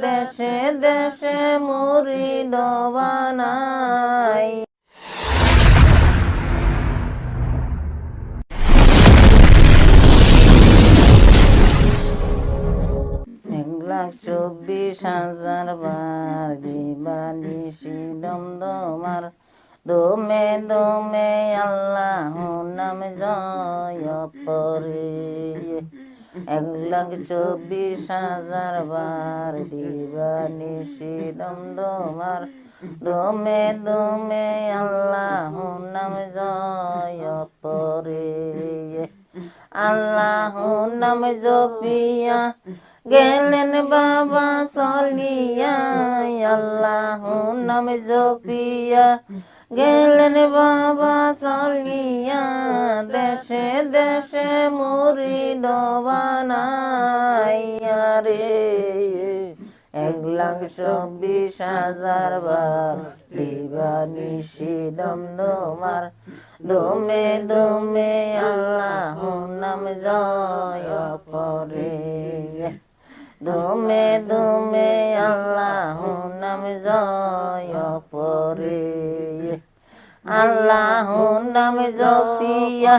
দেশে দেশে মুরিদ বানাই। 1,24,000 বার দিবানিশি দমদমার দমে দমে আল্লাহ নাম জয় পরে। 1,24,000 বার দিবানিশি দমদমার দমে দমে আল্লাহ নাম জয় পরে। আল্লাহ নাম জপিয়া গেলেন বাবা চলিয়া, আল্লাহ নাম জপিয়া গেলেন বাবা চলিয়া, দেশে দেশে মুরিদ বানাইয়া রে। 1,24,000 বার দিবানিশি দমদমার দমে দমে আল্লাহ নাম জয় পরে। দমে দমে আল্লাহ নাম জয় পরে। আল্লাহ নাম জপিয়া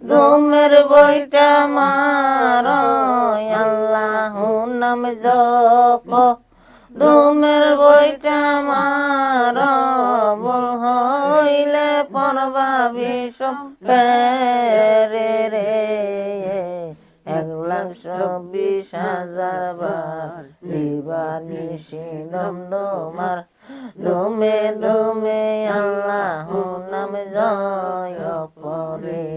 দমের বইটা মার, আল্লাহ নাম জপ দমের বইটা মার, বল হইলে পরবা বিষম পেরে রে। 1,24,000 বার দিবানিশি দমদমার দমে দমে আল্লাহ নাম জয় পরে।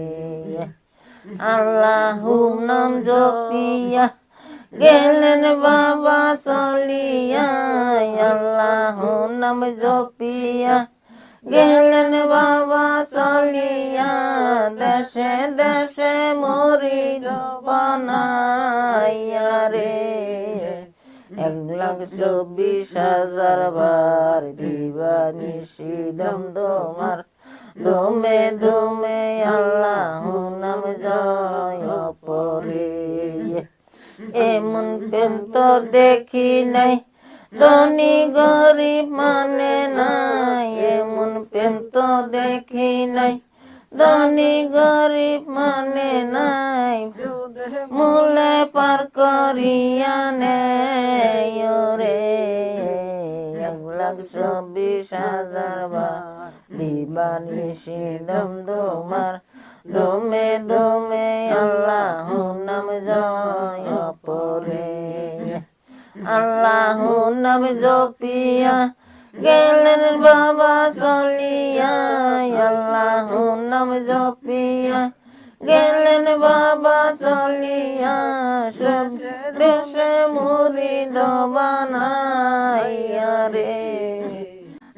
আল্লাহ নাম জপিয়া গেলেন বাবা চলিয়া, আল্লাহ নাম জপিয়া গেলেন বাবা চলিয়া, দেশে দেশে মুরিদ বানাইয়া রে। 1,24,000 বার দিবানিশি দমদমার দমে দমে আল্লাহ নাম জয় পরে। এমন প্রেম তো দেখি নাই ধনী গরিব মানে নাই, এমন প্রেম তো দেখি নাই ধনী গরিব মানে নাই, মূলে পার করিয়া নেয় রে। 1,24,000 বার দিবানিশি দমদমার দমে দমে আল্লাহ নাম জয় পরে। আল্লাহ নাম জপিয়া গেলেন বাবা চলিয়া, আল্লাহ নাম জপিয়া গেলেন বাবা চলিয়া, সব দেশে মুরিদ বানাইয়া রে।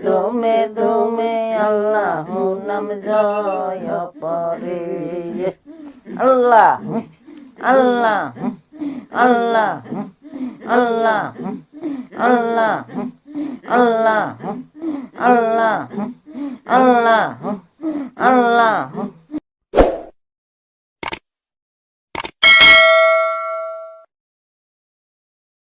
দমে দমে আল্লাহ নাম জয় পরে। আল্লাহ আল্লাহ আল্লাহ আল্লাহ আল্লাহ আল্লাহ আল্লাহ আল্লাহ আল্লাহ